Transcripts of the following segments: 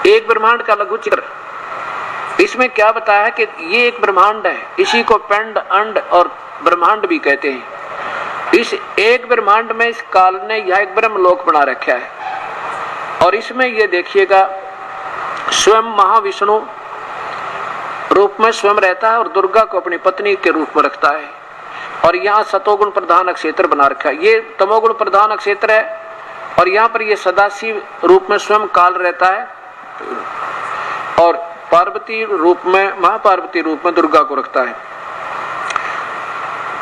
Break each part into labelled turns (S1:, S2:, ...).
S1: एक ब्रह्मांड का लघु चित्र। इसमें क्या बताया है कि ये एक ब्रह्मांड है, इसी को पिंड, अंड और ब्रह्मांड भी कहते हैं। इस एक ब्रह्मांड में इस काल ने यह एक ब्रह्मलोक बना रखा है और इसमें ये देखिएगा स्वयं महाविष्णु रूप में स्वयं रहता है और दुर्गा को अपनी पत्नी के रूप में रखता है। और यहाँ सतोगुण प्रधान क्षेत्र बना रखा है, ये तमोगुण प्रधान क्षेत्र है। और यहाँ पर ये सदाशिव रूप में स्वयं काल रहता है और पार्वती रूप में, महापार्वती रूप में दुर्गा को रखता है।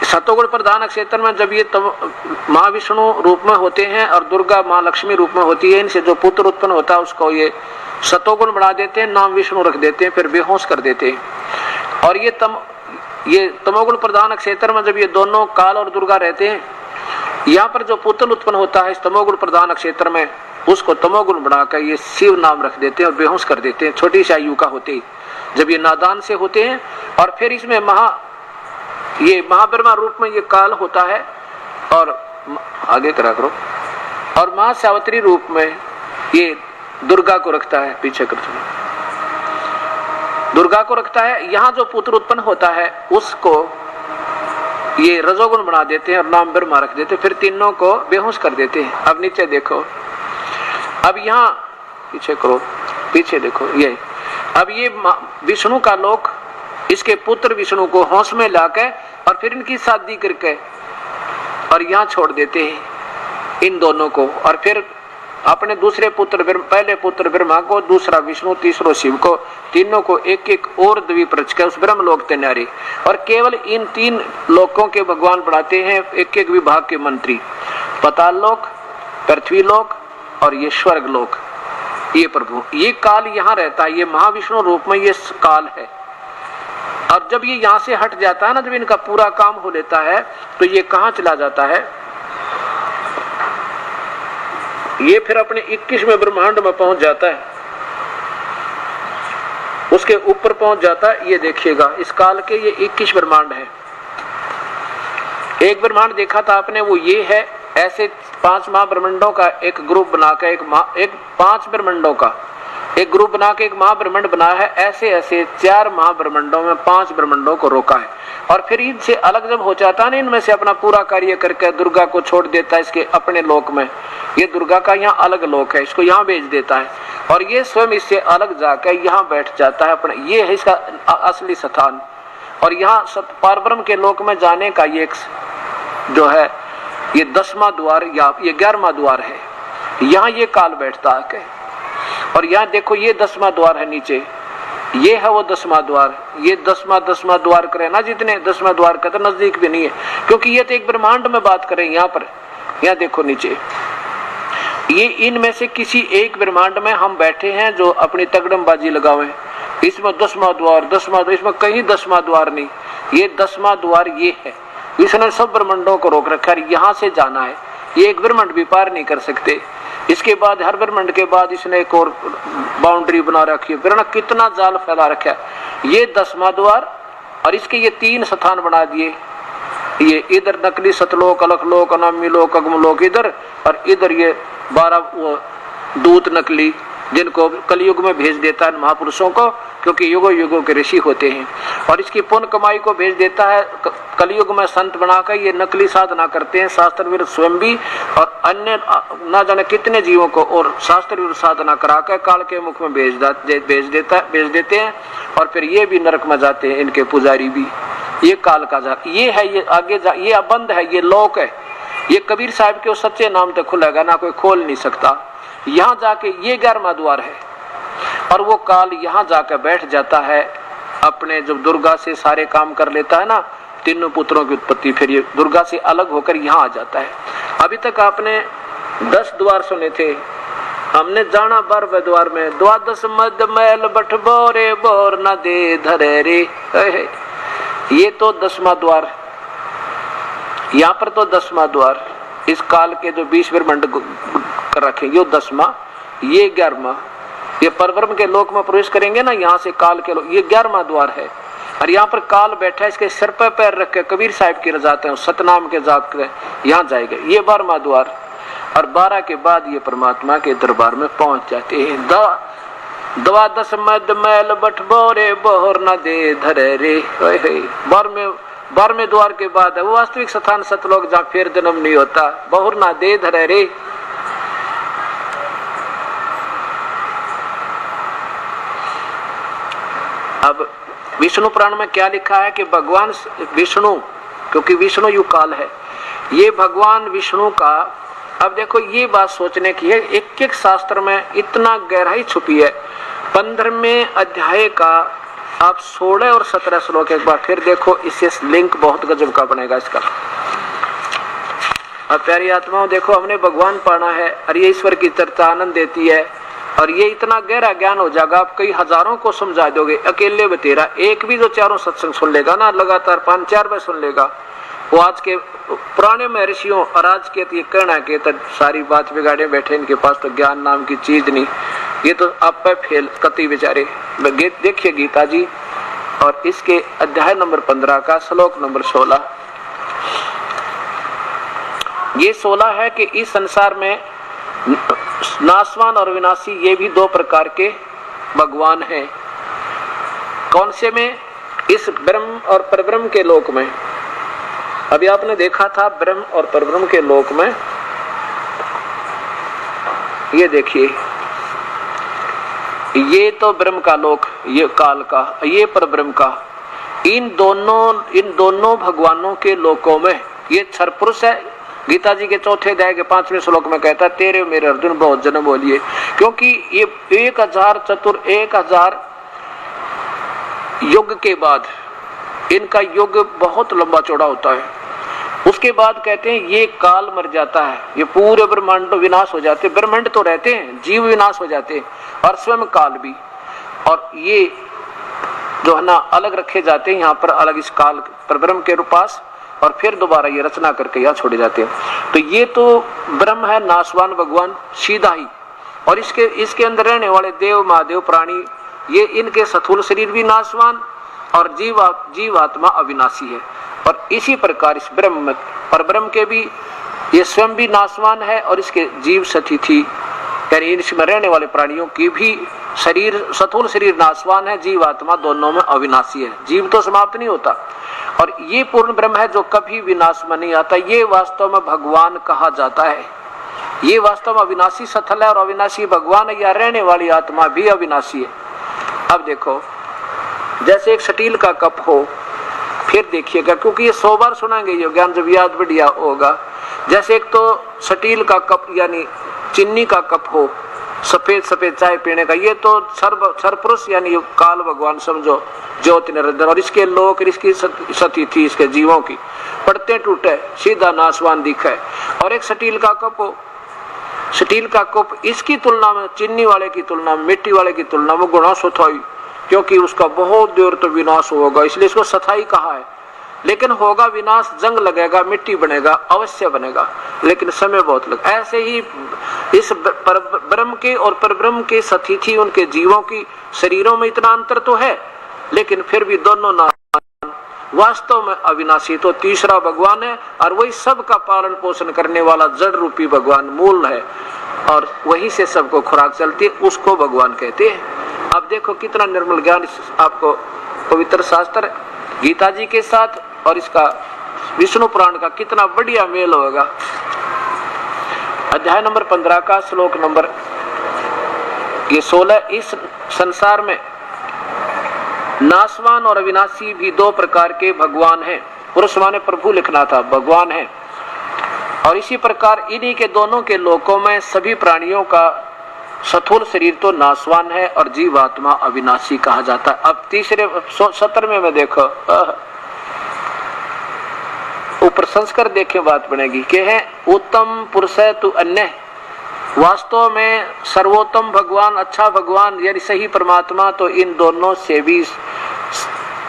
S1: सतोगुण प्रधान क्षेत्र में जब ये महाविष्णु रूप में होते हैं और दुर्गा माँ लक्ष्मी रूप में होती है, इनसे जो पुत्र उत्पन्न होता है उसको ये सतोगुण बना देते हैं, नाम विष्णु रख देते हैं, फिर बेहोश कर देते हैं। और ये तमोगुण प्रधान क्षेत्र में जब ये दोनों काल और दुर्गा रहते हैं, यहाँ पर जो पुत्र उत्पन्न होता है इस तमोगुण प्रधान क्षेत्र में, उसको तमोगुण बनाकर ये शिव नाम रख देते हैं और बेहोश कर देते हैं, छोटी सी आयु का होते ही, जब ये नादान से होते हैं। और फिर इसमें ये महाब्रह्मा रूप में ये काल होता है और आगे करा करो, और महासावित्री रूप में ये दुर्गा को रखता है, पीछे कर दुर्गा को रखता है। यहाँ जो पुत्र उत्पन्न होता है उसको ये रजोगुण बना देते हैं और नाम ब्रह्मा रख देते हैं, फिर तीनों को बेहोश कर देते हैं। अब नीचे देखो, अब यहाँ पीछे करो, पीछे देखो, ये अब ये विष्णु का लोक, इसके पुत्र विष्णु को होश में लाकर और फिर इनकी शादी करके और यहाँ छोड़ देते हैं इन दोनों को। और फिर अपने दूसरे पुत्र, पहले पुत्र ब्रह्मा को, दूसरा विष्णु, तीसरो शिव को, तीनों को एक एक और द्वीप रच कर उस ब्रह्मलोक तैनारी। और केवल इन तीन लोकों के भगवान बनाते हैं एक एक विभाग के मंत्री, पाताल लोक, पृथ्वी लोक और ये स्वर्ग लोक। ये प्रभु, ये काल यहाँ रहता है, ये महाविष्णु रूप में ये काल है। और जब ये यहाँ से हट जाता है ना, जब इनका पूरा काम हो लेता है, तो ये कहाँ चला जाता है, ये फिर अपने 21वें ब्रह्मांड में पहुंच जाता है, उसके ऊपर पहुंच जाता है। ये देखिएगा इस काल के ये 21 ब्रह्मांड है। एक ब्रह्मांड देखा था आपने, वो ये है। ऐसे 5 महाब्रह्मांडों का एक ग्रुप बनाकर एक 5 ब्रह्मांडों का एक ग्रुप बना के एक महाब्रह्मांड बनाया है। ऐसे ऐसे 4 महाब्रह्मांडों में 5 ब्रह्मांडों को रोका है। और फिर इनसे अलग जब हो जाता है ना, इनमें से अपना पूरा कार्य करके दुर्गा को छोड़ देता है इसके अपने लोक में। ये दुर्गा का यहाँ अलग लोक है, इसको यहाँ भेज देता है और ये स्वयं इससे अलग जाकर यहाँ बैठ जाता है अपने, ये है इसका असली स्थान। और यहाँ पारब्रह्म के लोक में जाने का ये जो है ये 10वां द्वार या ये 11वां द्वार है, यहाँ ये काल बैठता है। और यहाँ देखो ये 10वां द्वार है नीचे, ये है वो 10वां द्वार। ये 10वां द्वार करे ना, जितने 10वां द्वार का तो नजदीक भी नहीं है, क्योंकि ये तो एक ब्रह्मांड में बात करें। यहाँ पर यहाँ देखो नीचे, ये इनमें से किसी एक ब्रह्मांड में हम बैठे हैं जो अपनी तगड़मबाजी लगावे। इसमें 10वां द्वार, इसमें कहीं 10वां द्वार नहीं, ये 10वां द्वार ये है। इसने सब ब्रह्मांडों को रोक रखा है, यहाँ से जाना है, ये एक ब्रह्मांड भी पार नहीं कर सकते। इसके बाद हर ब्रह्मांड के बाद इसने एक और बाउंड्री बना रखी है, फिर कितना जाल फैला रखा है। ये 10वां द्वार और इसके ये 3 स्थान बना दिए। ये इधर नकली सतलोक, अलखलोक, अनामी लोक, अगमलोक इधर, और इधर ये 12 दूत नकली, जिनको कलयुग में भेज देता है महापुरुषों को, क्योंकि युगों युगों के ऋषि होते हैं। और इसकी पुण्य कमाई को भेज देता है कलयुग में संत बनाकर। ये नकली साधना करते हैं शास्त्र विरुद्ध स्वयं भी, और अन्य ना जाने कितने जीवों को और शास्त्र विरुद्ध साधना कराकर काल के मुख में भेज देते हैं। और फिर ये भी नरक में जाते हैं, इनके पुजारी भी। ये काल का जा, ये है, ये आगे जा, ये बंद है, ये लोक है। ये कबीर साहब के सच्चे नाम तक खुलेगा, ना कोई खोल नहीं सकता। यहाँ जाके ये 11वां द्वार है और वो काल यहाँ जाकर बैठ जाता है अपने, जब दुर्गा से सारे काम कर लेता है ना, तीनों पुत्रों की उत्पत्ति, फिर ये दुर्गा से अलग होकर यहाँ आ जाता है। अभी तक आपने 10 द्वार सुने थे, हमने जाना 12वें द्वार में, 12 मद मैल बठ बोरे बोर न दे धरे रे। ये तो 10वां द्वार, यहाँ पर तो 10वां द्वार। इस काल के जो 20 ब्रह्मांड कर रखे, ये 10वां, ये 11वां। ये परब्रह्म के लोक में प्रवेश करेंगे ना, यहाँ से काल के लोक, ये 11वां द्वार है। और यहाँ पर काल बैठा है, इसके सिर पर पैर रख के कबीर साहब की रजाते हैं, सतनाम के जात के यहाँ जाएगा। ये 12वां द्वार। और 12 के बाद ये परमात्मा के दरबार में पहुंच जाते हैं। द्वादश मद मैल बठ बोरे बोहर न दे धरे रे। बार में द्वार के बाद है वो वास्तविक स्थान सतलोक जहाँ फिर जन्म नहीं होता। बहुर ना दे धरे रे। अब विष्णु पुराण में क्या लिखा है कि भगवान विष्णु, क्योंकि विष्णु युग काल है, ये भगवान विष्णु का, अब देखो ये बात सोचने की है, एक एक शास्त्र में इतना गहराई छुपी है। 15वें अध्याय का आप 16 और 17 श्लोक एक बार फिर देखो, इससे लिंक बहुत गजब का बनेगा इसका। अब प्यारी आत्माओं देखो, हमने भगवान पाना है और ये ईश्वर की चर्चा आनंद देती है और ये इतना गहरा ज्ञान हो जाएगा, आप कई हजारों को समझा दोगे। अकेले बतेरा एक भी जो चारों सत्संग सुन लेगा ना, लगातार 5-4 बार सुन लेगा, वो आज के पुराने महर्षियों और आज के ये कहना के तो सारी बात बिगाड़े बैठे, इनके पास तो ज्ञान नाम की चीज नहीं, ये तो आप पे फेल कति बेचारे। देखिए गीता जी और इसके अध्याय नंबर 15 का श्लोक नंबर 16। ये 16 है कि इस संसार में नाशवान और विनाशी ये भी 2 प्रकार के भगवान हैं। कौन से में? इस ब्रह्म और परब्रह्म के लोक में। अभी आपने देखा था ब्रह्म और परब्रह्म के लोक में, ये देखिए, ये तो ब्रह्म का लोक, ये काल का, ये परब्रह्म का। इन दोनों भगवानों के लोकों में ये क्षर पुरुष है। गीता जी के 4थे अध्याय के 5वें श्लोक में कहता है, तेरे मेरे अर्जुन बहुत जन्म बोलिए, क्योंकि ये 1000 युग के बाद इनका युग बहुत लंबा चौड़ा होता है। उसके बाद कहते हैं ये काल मर जाता है, ये पूरे ब्रह्मांड विनाश हो जाते, ब्रह्मांड तो रहते हैं, जीव विनाश हो जाते हैं और स्वयं काल भी, और ये जो है ना अलग रखे जाते हैं यहाँ पर, अलग इस काल पर ब्रह्म के पास, और फिर दोबारा ये रचना करके यहाँ छोड़े जाते हैं। तो ये तो ब्रह्म है नाशवान भगवान सीधा ही, और इसके अंदर रहने वाले देव महादेव प्राणी, ये इनके स्थूल शरीर भी नाशवान और जीवात्मा अविनाशी है। और इसी प्रकार इस ब्रह्म पर ब्रह्म के भी ये स्वयं भी नाशवान है और इसके जीव सतिथि यानी इसमें रहने वाले प्राणियों की भी शरीर, स्थूल शरीर नाशवान है, जीवात्मा दोनों में अविनाशी है। जीव तो समाप्त नहीं होता और ये पूर्ण ब्रह्म है जो कभी विनाश में नहीं आता। ये वास्तव में भगवान कहा जाता है। ये वास्तव में अविनाशी स्थल है और अविनाशी भगवान है, या रहने वाली आत्मा भी अविनाशी है। अब देखो, जैसे एक स्टील का कप हो, फिर देखिएगा क्योंकि ये 100 बार सुनाएंगे ये ज्ञान, जब याद बढ़िया होगा। जैसे एक तो स्टील का कप यानी चीनी का कप हो, सफेद सफेद चाय पीने का, ये तो सर्वपुरुष यानी काल भगवान समझो, ज्योति निरंतर, और इसके लोक, इसकी सती थी इसके जीवों की, पड़ते टूटे सीधा नाशवान दिखे। और एक स्टील का कप हो, स्टील का कप इसकी तुलना में, चीनी वाले की तुलना में, मिट्टी वाले की तुलना में गुणा सुथाई, क्योंकि उसका बहुत देर तो विनाश होगा, इसलिए इसको सथाई कहा है। लेकिन होगा विनाश, जंग लगेगा, मिट्टी बनेगा, अवश्य बनेगा, लेकिन समय बहुत लग। ऐसे ही इस ब्रह्म के और परब्रह्म के सतिथि उनके जीवों की शरीरों में इतना अंतर तो है, लेकिन फिर भी दोनों वास्तव में अविनाशी तो तीसरा भगवान है, और वही सबका पालन पोषण करने वाला जड़ रूपी भगवान मूल है, और वही से सबको खुराक चलती है, उसको भगवान कहते हैं। अब देखो कितना निर्मल ज्ञान आपको पवित्र शास्त्र गीता जी के साथ और इसका विष्णु पुराण का कितना बढ़िया मेल होगा। अध्याय नंबर 15 का श्लोक नंबर ये 16। इस संसार में नाशवान और अविनाशी भी 2 प्रकार के भगवान हैं। पुरुष माने प्रभु लिखना था, भगवान है। और इसी प्रकार इन्हीं के दोनों के लोकों में सभी प्राणियों का स्थूल शरीर तो नाशवान है और जीवात्मा अविनाशी कहा जाता है। अब तीसरे 17वें में देखो, ऊपर संस्कार देखे बात बनेगी कि है उत्तम पुरुष है तू अन्य। वास्तव में सर्वोत्तम भगवान, अच्छा भगवान यानी सही परमात्मा तो इन दोनों से भी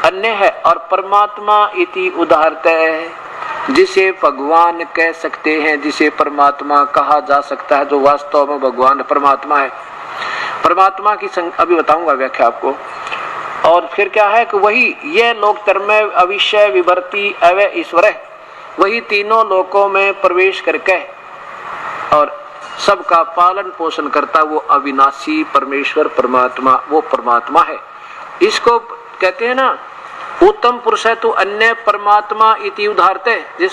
S1: अन्य है, और परमात्मा इति उदाहरत है, जिसे भगवान कह सकते हैं, जिसे परमात्मा कहा जा सकता है, जो वास्तव में भगवान परमात्मा है। परमात्मा की अभी बताऊंगा व्याख्या आपको। और फिर क्या है कि वही ये लोक तरमय अविषय विभर्ति अवय ईश्वर है, वही तीनों लोकों में प्रवेश करके और सबका पालन पोषण करता, वो अविनाशी परमेश्वर परमात्मा, वो परमात्मा है। इसको कहते हैं ना, उत्तम पुरुष है तो अन्य परमात्मा इति उदाहरते, जिस